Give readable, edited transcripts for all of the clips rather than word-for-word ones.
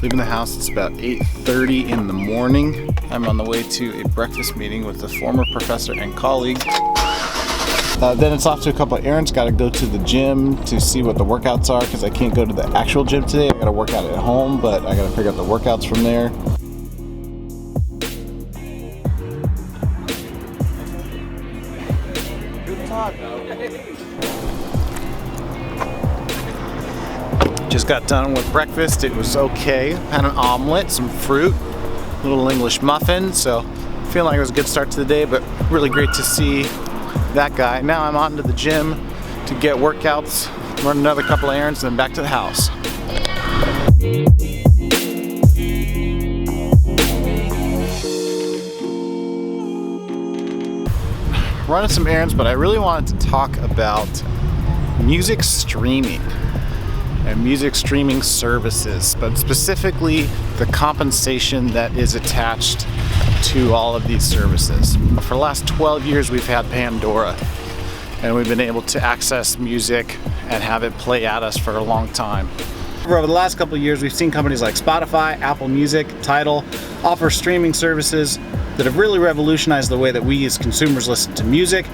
Leaving the house, it's about 8:30 in the morning. I'm on the way to a breakfast meeting with a former professor and colleague. Then it's off to a couple of errands. Got to go to the gym to see what the workouts are because I can't go to the actual gym today. I got to work out at home, but I got to figure out the workouts from there. Good talk. Just got done with breakfast. It was okay. Had an omelet, some fruit, a little English muffin. So feeling like it was a good start to the day, but really great to see that guy. Now I'm on to the gym to get workouts, run another couple of errands, and then back to the house. Running some errands, but I really wanted to talk about music streaming and music streaming services, but specifically the compensation that is attached to all of these services. For the last 12 years we've had Pandora, and we've been able to access music and have it play at us for a long time. Over the last couple of years we've seen companies like Spotify, Apple Music, Tidal offer streaming services that have really revolutionized the way that we as consumers listen to music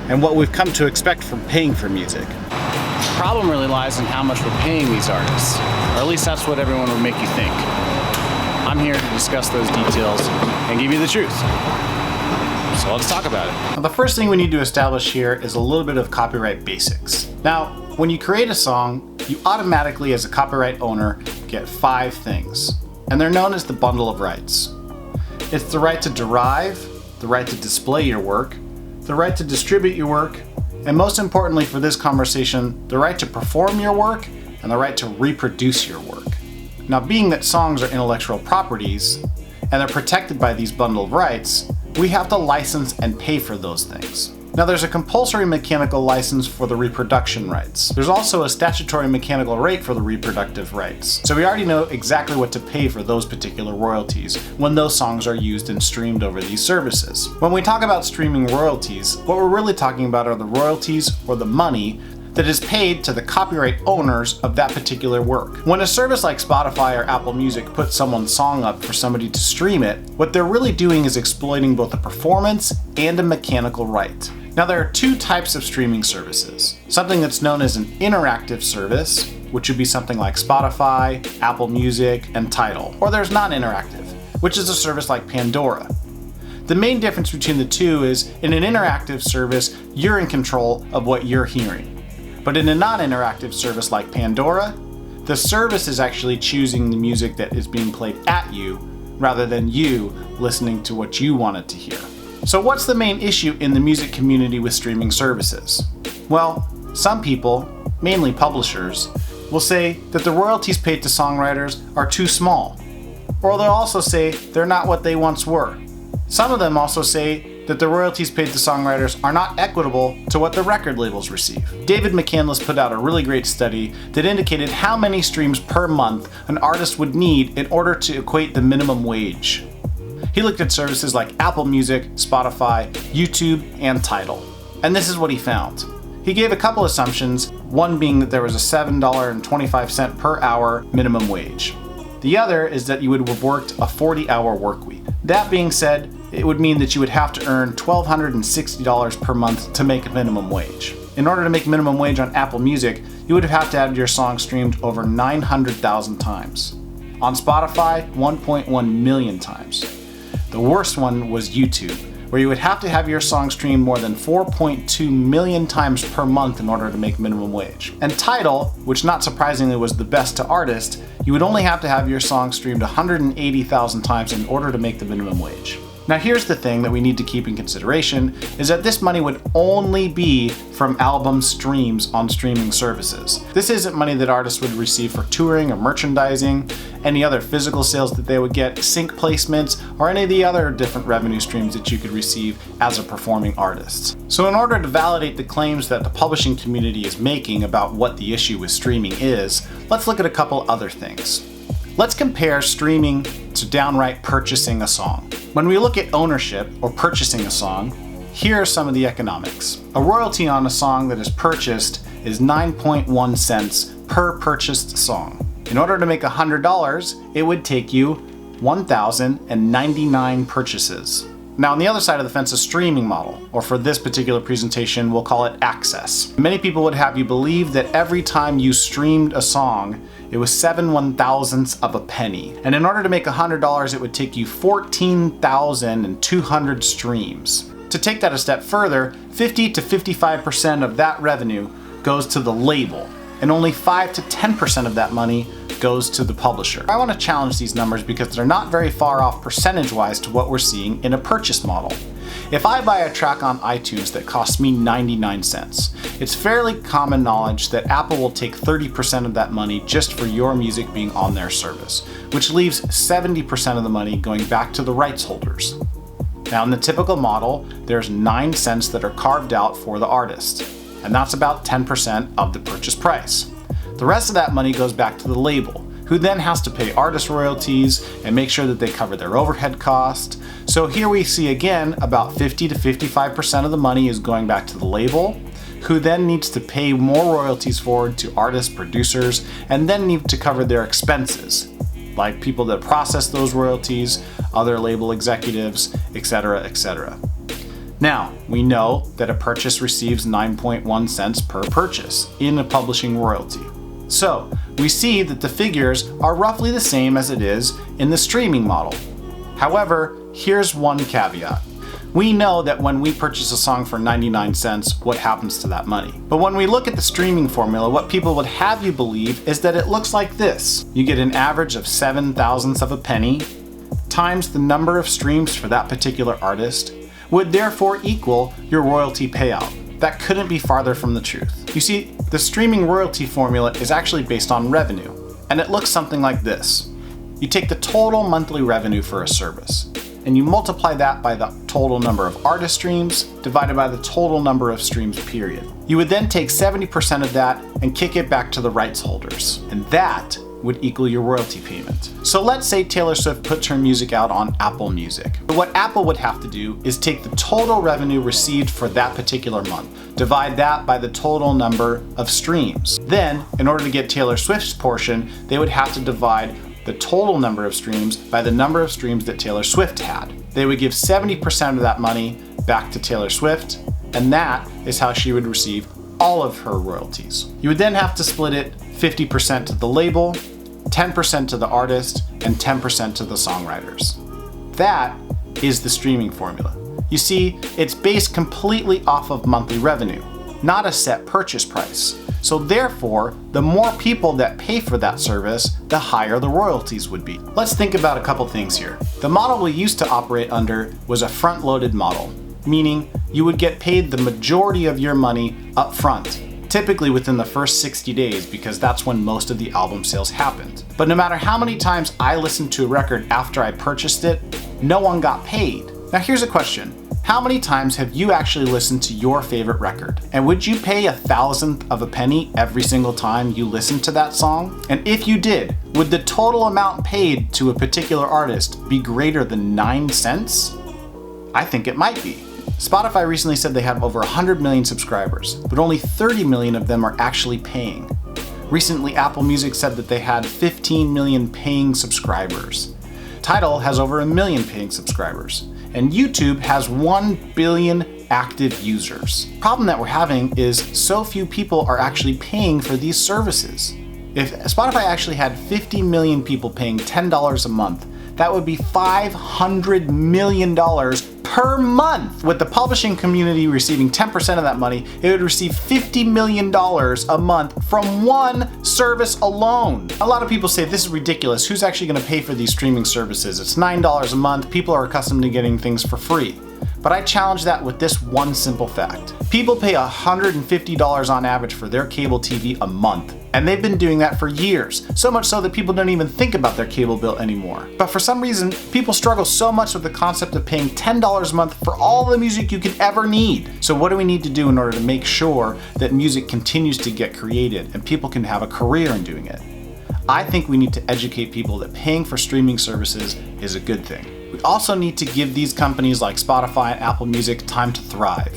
and what we've come to expect from paying for music. The problem really lies in how much we're paying these artists, or at least that's what everyone would make you think. I'm here to discuss those details and give you the truth. So let's talk about it. Now, the first thing we need to establish here is a little bit of copyright basics. Now, when you create a song, you automatically, as a copyright owner, get 5 things, and they're known as the bundle of rights. It's the right to derive, the right to display your work, the right to distribute your work, and most importantly for this conversation, the right to perform your work and the right to reproduce your work. Now, being that songs are intellectual properties and they're protected by these bundle of rights, we have to license and pay for those things. Now, there's a compulsory mechanical license for the reproduction rights. There's also a statutory mechanical rate for the reproductive rights. So we already know exactly what to pay for those particular royalties when those songs are used and streamed over these services. When we talk about streaming royalties, what we're really talking about are the royalties or the money that is paid to the copyright owners of that particular work. When a service like Spotify or Apple Music puts someone's song up for somebody to stream it, what they're really doing is exploiting both a performance and a mechanical right. Now, there are 2 types of streaming services. Something that's known as an interactive service, which would be something like Spotify, Apple Music, and Tidal. Or there's non-interactive, which is a service like Pandora. The main difference between the two is in an interactive service, you're in control of what you're hearing. But in a non-interactive service like Pandora, the service is actually choosing the music that is being played at you rather than you listening to what you wanted to hear. So what's the main issue in the music community with streaming services? Well, some people, mainly publishers, will say that the royalties paid to songwriters are too small. Or they'll also say they're not what they once were. Some of them also say that the royalties paid to songwriters are not equitable to what the record labels receive. David McCandless put out a really great study that indicated how many streams per month an artist would need in order to equate the minimum wage. He looked at services like Apple Music, Spotify, YouTube, and Tidal. And this is what he found. He gave a couple assumptions, one being that there was a $7.25 per hour minimum wage. The other is that you would have worked a 40-hour work week. That being said, it would mean that you would have to earn $1,260 per month to make a minimum wage. In order to make minimum wage on Apple Music, you would have had to have your song streamed over 900,000 times. On Spotify, 1.1 million times. The worst one was YouTube, where you would have to have your song streamed more than 4.2 million times per month in order to make minimum wage. And Tidal, which not surprisingly was the best to artist, you would only have to have your song streamed 180,000 times in order to make the minimum wage. Now, here's the thing that we need to keep in consideration is that this money would only be from album streams on streaming services. This isn't money that artists would receive for touring or merchandising, any other physical sales that they would get, sync placements, or any of the other different revenue streams that you could receive as a performing artist. So in order to validate the claims that the publishing community is making about what the issue with streaming is, let's look at a couple other things. Let's compare streaming to downright purchasing a song. When we look at ownership or purchasing a song, here are some of the economics. A royalty on a song that is purchased is 9.1 cents per purchased song. In order to make $100, it would take you 1,099 purchases. Now on the other side of the fence, a streaming model, or for this particular presentation, we'll call it access. Many people would have you believe that every time you streamed a song, it was 7/1000ths of a penny. And in order to make $100, it would take you 14,200 streams. To take that a step further, 50 to 55% of that revenue goes to the label, and only 5 to 10% of that money goes to the publisher. I want to challenge these numbers because they're not very far off percentage-wise to what we're seeing in a purchase model. If I buy a track on iTunes that costs me 99 cents, it's fairly common knowledge that Apple will take 30% of that money just for your music being on their service, which leaves 70% of the money going back to the rights holders. Now in the typical model, there's 9 cents that are carved out for the artist, and that's about 10% of the purchase price. The rest of that money goes back to the label, who then has to pay artist royalties and make sure that they cover their overhead cost. So here we see again about 50 to 55% of the money is going back to the label, who then needs to pay more royalties forward to artists, producers, and then need to cover their expenses, like people that process those royalties, other label executives, etc., etc. Now, we know that a purchase receives 9.1 cents per purchase in a publishing royalty. So, we see that the figures are roughly the same as it is in the streaming model. However, here's one caveat. We know that when we purchase a song for 99 cents, what happens to that money? But when we look at the streaming formula, what people would have you believe is that it looks like this. You get an average of 7/1000ths of a penny times the number of streams for that particular artist would therefore equal your royalty payout. That couldn't be farther from the truth. You see, the streaming royalty formula is actually based on revenue, and it looks something like this. You take the total monthly revenue for a service, and you multiply that by the total number of artist streams divided by the total number of streams, period. You would then take 70% of that and kick it back to the rights holders, and that would equal your royalty payment. So let's say Taylor Swift puts her music out on Apple Music. But what Apple would have to do is take the total revenue received for that particular month, divide that by the total number of streams. Then, in order to get Taylor Swift's portion, they would have to divide the total number of streams by the number of streams that Taylor Swift had. They would give 70% of that money back to Taylor Swift, and that is how she would receive all of her royalties. You would then have to split it 50% to the label, 10% to the artist, and 10% to the songwriters. That is the streaming formula. You see, it's based completely off of monthly revenue, not a set purchase price. So therefore, the more people that pay for that service, the higher the royalties would be. Let's think about a couple things here. The model we used to operate under was a front-loaded model, meaning you would get paid the majority of your money up front, typically within the first 60 days because that's when most of the album sales happened. But no matter how many times I listened to a record after I purchased it, no one got paid. Now here's a question. How many times have you actually listened to your favorite record? And would you pay 1/1000th of a penny every single time you listened to that song? And if you did, would the total amount paid to a particular artist be greater than 9 cents? I think it might be. Spotify recently said they have over 100 million subscribers, but only 30 million of them are actually paying. Recently, Apple Music said that they had 15 million paying subscribers. Tidal has over 1 million paying subscribers, and YouTube has 1 billion active users. The problem that we're having is so few people are actually paying for these services. If Spotify actually had 50 million people paying $10 a month, that would be $500 million per month. With the publishing community receiving 10% of that money, it would receive $50 million a month from one service alone. A lot of people say this is ridiculous. Who's actually going to pay for these streaming services? It's $9 a month. People are accustomed to getting things for free. But I challenge that with this one simple fact. People pay $150 on average for their cable TV a month. And they've been doing that for years, so much so that people don't even think about their cable bill anymore. But for some reason, people struggle so much with the concept of paying $10 a month for all the music you could ever need. So what do we need to do in order to make sure that music continues to get created and people can have a career in doing it? I think we need to educate people that paying for streaming services is a good thing. We also need to give these companies like Spotify and Apple Music time to thrive.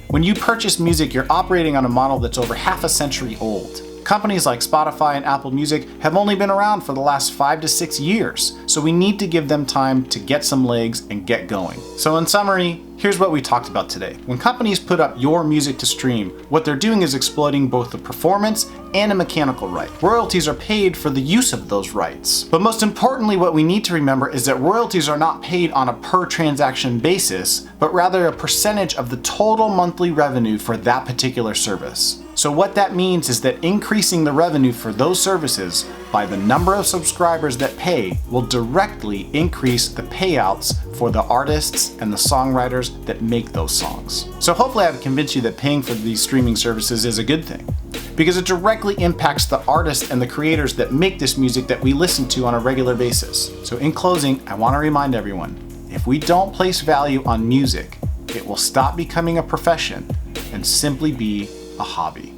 When you purchase music, you're operating on a model that's over half a century old. Companies like Spotify and Apple Music have only been around for the last 5 to 6 years, so we need to give them time to get some legs and get going. So in summary, here's what we talked about today. When companies put up your music to stream, what they're doing is exploiting both the performance and a mechanical right. Royalties are paid for the use of those rights. But most importantly, what we need to remember is that royalties are not paid on a per transaction basis, but rather a percentage of the total monthly revenue for that particular service. So what that means is that increasing the revenue for those services by the number of subscribers that pay will directly increase the payouts for the artists and the songwriters that make those songs. So hopefully I've convinced you that paying for these streaming services is a good thing, because it directly impacts the artists and the creators that make this music that we listen to on a regular basis. So in closing, I want to remind everyone, if we don't place value on music, it will stop becoming a profession and simply be a hobby.